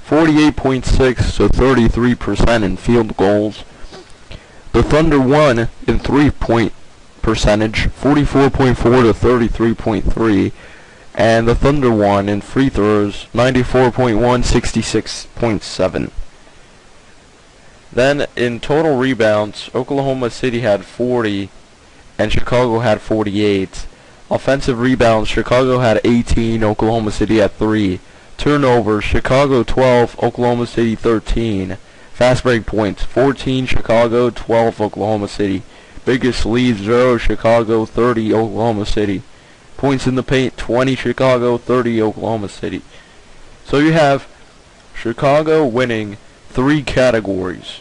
48.6 to 33% in field goals. The Thunder won in 3-point percentage, 44.4 to 33.3, and the Thunder won in free throws, 94.1, 66.7. Then in total rebounds, Oklahoma City had 40 and Chicago had 48. Offensive rebounds, Chicago had 18, Oklahoma City had 3. Turnovers, Chicago 12, Oklahoma City 13. Fast break points, 14 Chicago, 12 Oklahoma City. Biggest lead, 0 Chicago, 30 Oklahoma City. Points in the paint, 20 Chicago, 30 Oklahoma City. So you have Chicago winning 3 categories.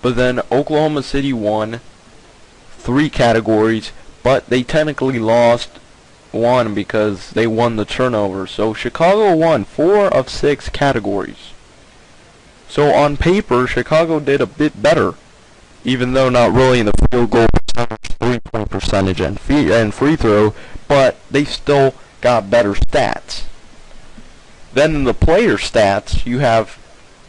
But then Oklahoma City won 3 categories, but they technically lost 1 because they won the turnover. So Chicago won 4 of 6 categories. So on paper, Chicago did a bit better, even though not really in the field goal percentage, 3-point percentage, and free throw, but they still got better stats. Then in the player stats, you have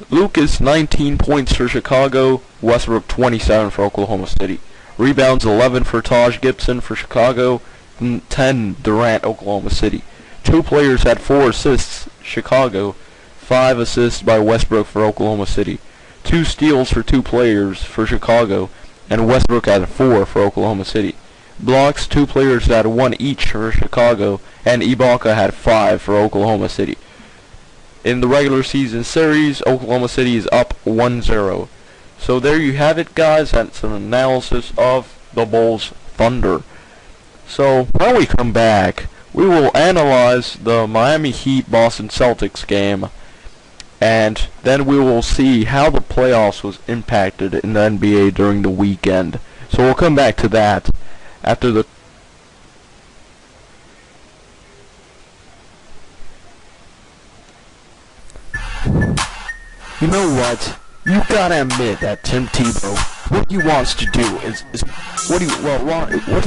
Lucas 19 points for Chicago, Westbrook 27 for Oklahoma City. Rebounds 11 for Taj Gibson for Chicago, 10 Durant, Oklahoma City. 2 players had 4 assists, Chicago, 5 assists by Westbrook for Oklahoma City. 2 steals for 2 players for Chicago, and Westbrook had 4 for Oklahoma City. Blocks, 2 players had 1 each for Chicago, and Ibaka had 5 for Oklahoma City. In the regular season series, Oklahoma City is up 1-0. So there you have it, guys. That's an analysis of the Bulls Thunder. So when we come back, we will analyze the Miami Heat Boston Celtics game, and then we will see how the playoffs was impacted in the NBA during the weekend. So we'll come back to that after the... You know what? You gotta admit that Tim Tebow, what he wants to do is what he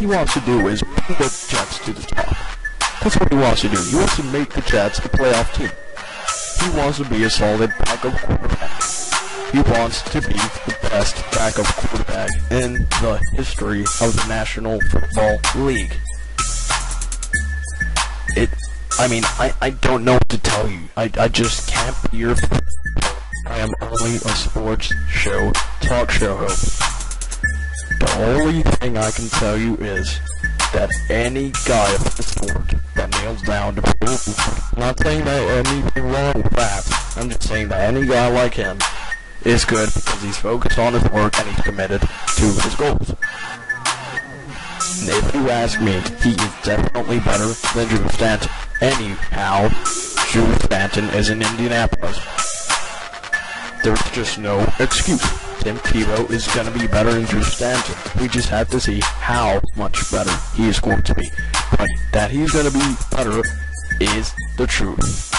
wants to do is bring the Jets to the top. That's what he wants to do. He wants to make the Jets a playoff team. He wants to be a solid backup quarterback. He wants to be the best backup quarterback in the history of the National Football League. I don't know what to tell you. I just can't be your... I am only a sports show talk show host. The only thing I can tell you is that any guy of the sport that nails down to prove, I'm not saying that anything wrong with that, I'm just saying that any guy like him is good because he's focused on his work and he's committed to his goals. And if you ask me, he is definitely better than Drew Stanton. Anyhow, Drew Stanton is in Indianapolis. There's just no excuse. Tim Tebow is going to be better than Drew Stanton. We just have to see how much better he is going to be. But that he's going to be better is the truth.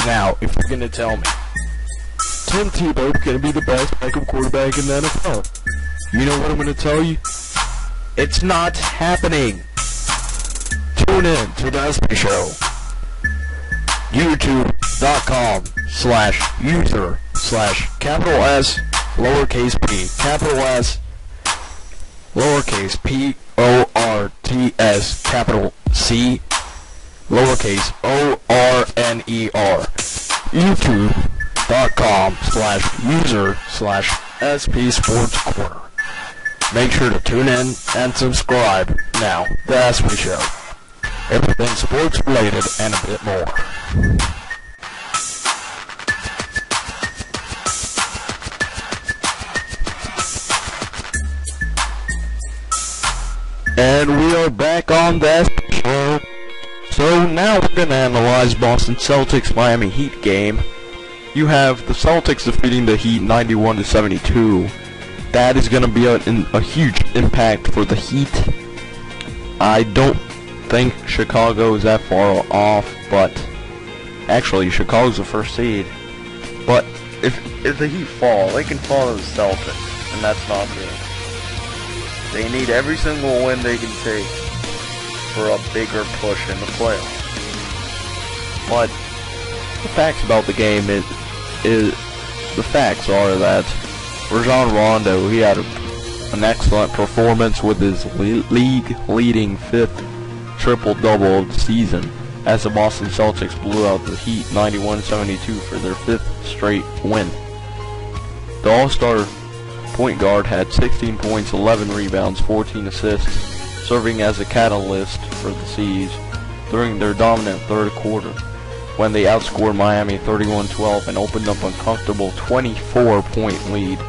Now, if you're going to tell me Tim Tebow is going to be the best backup quarterback in the NFL, you know what I'm going to tell you? It's not happening. Tune in to the SB Show. YouTube.com/user/capital S lowercase p capital S lowercase PORTS capital C lowercase ORNER. YouTube.com/user/SpSportsCorner. Make sure to tune in and subscribe now. The SB Show. Everything sports related and a bit more. And we are back on the show. So now we're going to analyze Boston Celtics Miami Heat game. You have the Celtics defeating the Heat 91-72. That is going to be a huge impact for the Heat. I don't think Chicago is that far off, but actually Chicago's the first seed. But if the Heat fall, they can fall to the Celtics, and that's not good. They need every single win they can take for a bigger push in the playoffs. But the facts about the game the facts are that Rajon Rondo, he had an excellent performance with his league-leading 5th triple-double of the season, as the Boston Celtics blew out the Heat 91-72 for their 5th straight win. The All-Star point guard had 16 points, 11 rebounds, 14 assists, serving as a catalyst for the C's during their dominant third quarter, when they outscored Miami 31-12 and opened up a comfortable 24-point lead.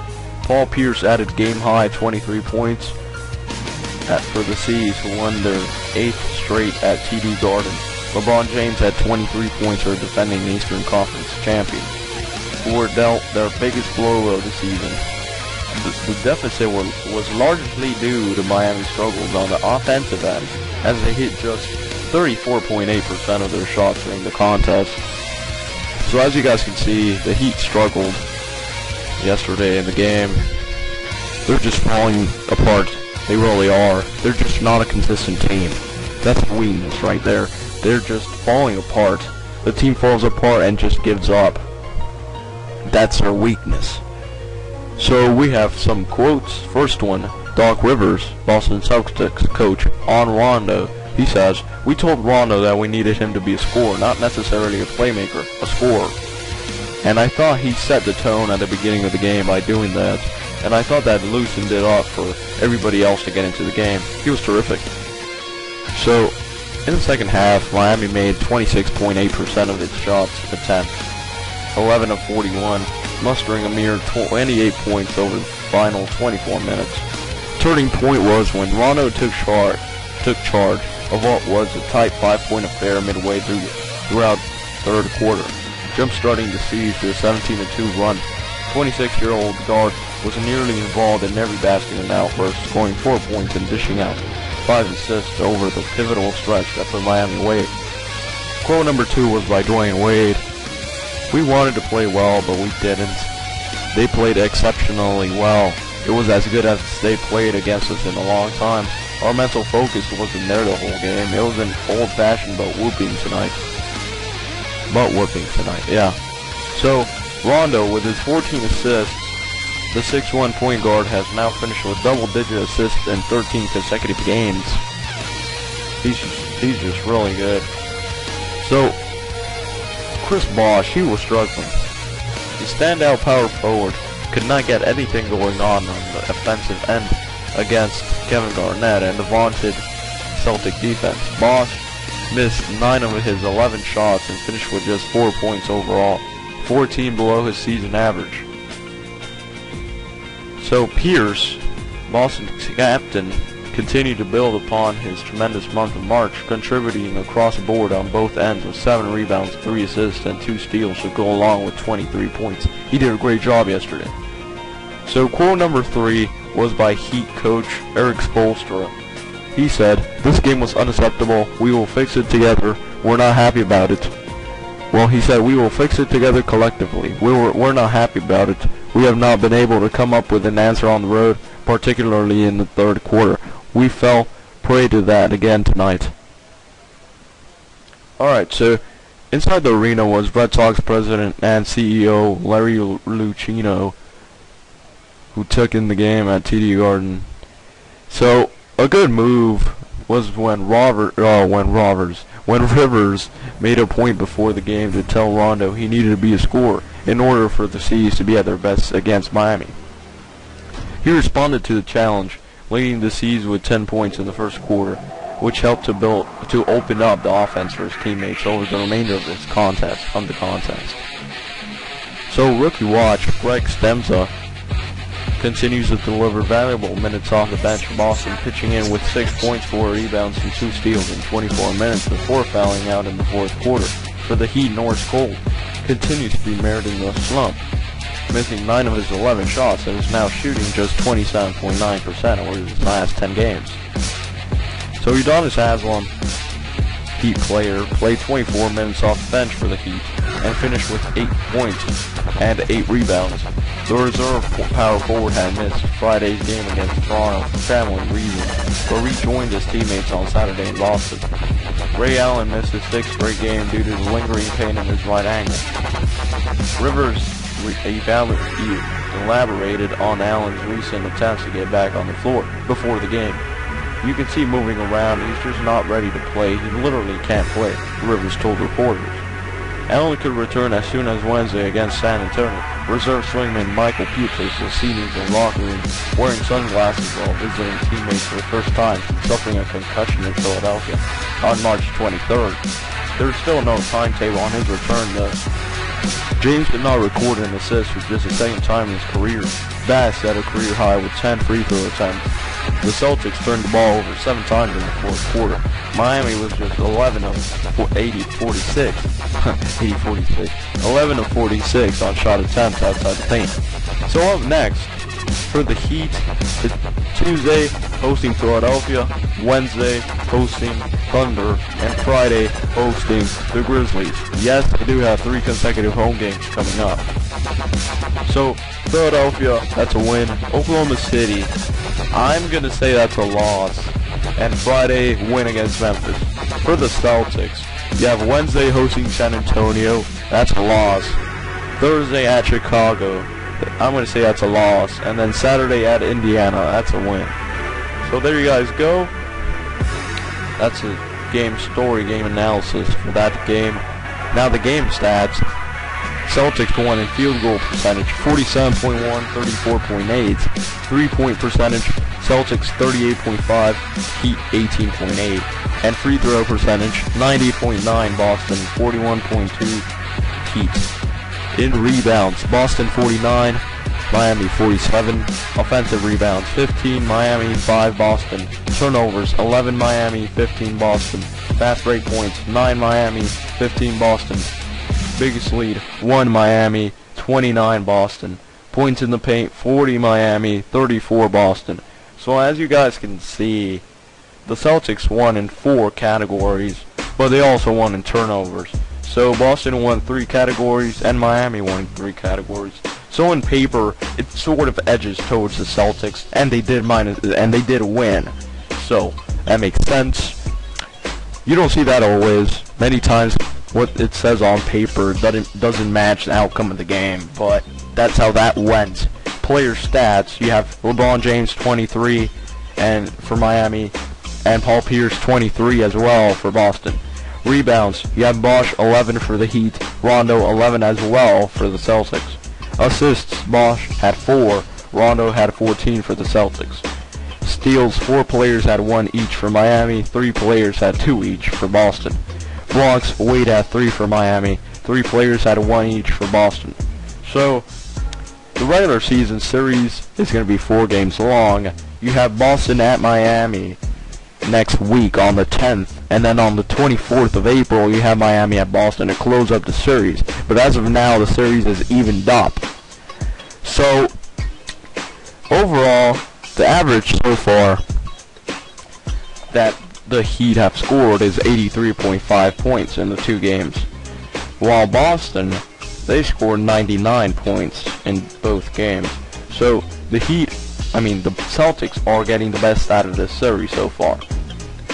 Paul Pierce added game-high 23 points for the C's, who won their 8th straight at TD Garden. LeBron James had 23 points for defending Eastern Conference champion, who were dealt their biggest blow of the season. The deficit was largely due to Miami's struggles on the offensive end, as they hit just 34.8% of their shots during the contest. So as you guys can see, the Heat struggled yesterday in the game. They're just falling apart. They really are. They're just not a consistent team. That's a weakness right there. They're just falling apart. The team falls apart and just gives up. That's their weakness. So we have some quotes. First one, Doc Rivers, Boston Celtics coach, on Rondo. He says, "We told Rondo that we needed him to be a scorer, not necessarily a playmaker, a scorer. And I thought he set the tone at the beginning of the game by doing that. And I thought that loosened it up for everybody else to get into the game. He was terrific." So, in the second half, Miami made 26.8% of its shots attempts, 11 of 41, mustering a mere 28 points over the final 24 minutes. Turning point was when Rondo took charge of what was a tight 5-point affair midway throughout third quarter, jump-starting the C's to a 17-2 run. 26-year-old guard was nearly involved in every basket and outburst, scoring 4 points and dishing out 5 assists over the pivotal stretch that put Miami away. Quote number 2 was by Dwayne Wade. "We wanted to play well, but we didn't. They played exceptionally well. It was as good as they played against us in a long time. Our mental focus wasn't there the whole game. It was an old-fashioned butt whooping tonight, yeah." So, Rondo, with his 14 assists, the 6'1" point guard has now finished with double-digit assists in 13 consecutive games. He's just really good. So, Chris Bosh, he was struggling. The standout power forward could not get anything going on the offensive end against Kevin Garnett and the vaunted Celtic defense. Bosh missed 9 of his 11 shots and finished with just 4 points overall, 14 below his season average. So Pierce, Boston's captain, continued to build upon his tremendous month of March, contributing across the board on both ends with 7 rebounds, 3 assists, and 2 steals to go along with 23 points. He did a great job yesterday. So quote number 3 was by Heat coach Eric Spoelstra. He said, "This game was unacceptable. We will fix it together. We're not happy about it." Well, he said, "We will fix it together collectively. We're not happy about it. We have not been able to come up with an answer on the road, particularly in the third quarter. We fell prey to that again tonight." Alright, so inside the arena was Red Sox president and CEO Larry Lucchino, who took in the game at TD Garden. So a good move was when Rivers made a point before the game to tell Rondo he needed to be a scorer in order for the C's to be at their best against Miami. He responded to the challenge, leading the C's with 10 points in the first quarter, which helped to open up the offense for his teammates over the remainder of the contest. So rookie watch Greg Stemza continues to deliver valuable minutes off the bench for Boston, pitching in with 6 points, 4 rebounds, and 2 steals in 24 minutes before fouling out in the fourth quarter. For the Heat, Norris Cole continues to be mired in the slump, missing 9 of his 11 shots and is now shooting just 27.9% over his last 10 games. So Udonis Haslem, Heat player, played 24 minutes off the bench for the Heat. and finished with 8 points and 8 rebounds. The reserve power forward had missed Friday's game against Toronto for family reasons, but rejoined his teammates on Saturday in Boston. Ray Allen missed his 6th straight game due to the lingering pain in his right ankle. Rivers elaborated on Allen's recent attempts to get back on the floor before the game. "You can see moving around, he's just not ready to play. He literally can't play," Rivers told reporters. Allen could return as soon as Wednesday against San Antonio. Reserve swingman Michael Pietrus was seen in the locker room wearing sunglasses while visiting teammates for the first time, suffering a concussion in Philadelphia on March 23rd. There is still no timetable on his return, though. James did not record an assist for just the second time in his career. Bass set a career high with 10 free throw attempts. The Celtics turned the ball over 7 times in the fourth quarter. Miami was just 11 of 46. 11 of 46 on shot attempts outside the paint. So up next, for the Heat, it's Tuesday hosting Philadelphia, Wednesday hosting Thunder, and Friday hosting the Grizzlies. Yes, they do have 3 consecutive home games coming up. So Philadelphia, that's a win. Oklahoma City, I'm going to say that's a loss. And Friday, win against Memphis. For the Celtics, you have Wednesday hosting San Antonio, that's a loss. Thursday at Chicago, I'm going to say that's a loss. And then Saturday at Indiana, that's a win. So there you guys go. That's a game story, game analysis for that game. Now the game stats. Celtics won in field goal percentage 47.1, 34.8. 3-point percentage, Celtics 38.5, Heat 18.8. And free throw percentage 90.9, Boston 41.2, Heat. In rebounds, Boston 49, Miami 47. Offensive rebounds 15, Miami 5, Boston. Turnovers 11, Miami 15, Boston. Fast break points 9, Miami 15, Boston. Biggest lead 1, Miami 29, Boston. Points in the paint 40, Miami 34, Boston. So as you guys can see, the Celtics won in 4 categories, but they also won in turnovers. So Boston won 3 categories and Miami won 3 categories. So in paper, it sort of edges towards the Celtics, and they did win. So that makes sense. You don't see that always. Many times, what it says on paper doesn't match the outcome of the game, but that's how that went. Player stats: you have LeBron James 23, and for Miami, and Paul Pierce 23 as well for Boston. Rebounds: you have Bosh 11 for the Heat, Rondo 11 as well for the Celtics. Assists: Bosh had 4, Rondo had 14 for the Celtics. Steals: 4 players had 1 each for Miami, 3 players had 2 each for Boston. Blocks: Wade had 3 for Miami, 3 players had 1 each for Boston. So the regular season series is going to be 4 games long. You have Boston at Miami next week on the 10th, and then on the 24th of April you have Miami at Boston to close up the series. But as of now, the series is evened up. So overall, the average so far that the Heat have scored is 83.5 points in the 2 games, while Boston, they scored 99 points in both games. So the Celtics are getting the best out of this series so far.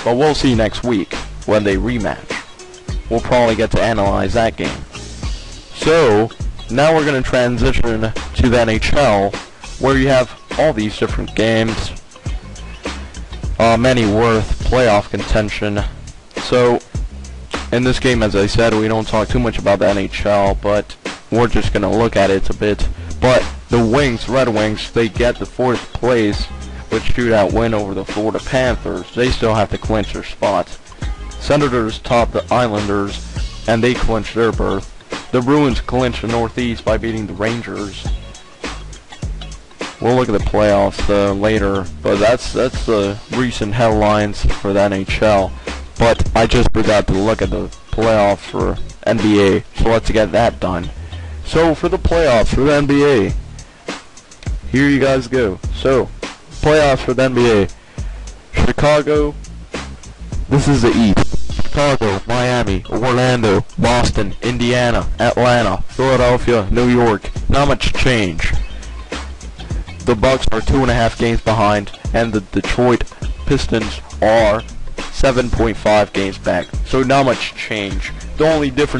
But we'll see next week when they rematch. We'll probably get to analyze that game. So now we're going to transition to the NHL, where you have all these different games, many worth playoff contention. So in this game, as I said, we don't talk too much about the NHL, but we're just going to look at it a bit. But the Red Wings, they get the 4th place with shootout win over the Florida Panthers. They still have to clinch their spot. Senators top the Islanders, and they clinch their berth. The Bruins clinch the Northeast by beating the Rangers. We'll look at the playoffs later, but that's the recent headlines for the NHL. But I just forgot to look at the playoffs for NBA, so let's get that done. So for the playoffs for the NBA, here you guys go. So playoffs for the NBA: Chicago. This is the East. Chicago, Miami, Orlando, Boston, Indiana, Atlanta, Philadelphia, New York. Not much change. The Bucks are 2.5 games behind, and the Detroit Pistons are 7.5 games back. So not much change. The only difference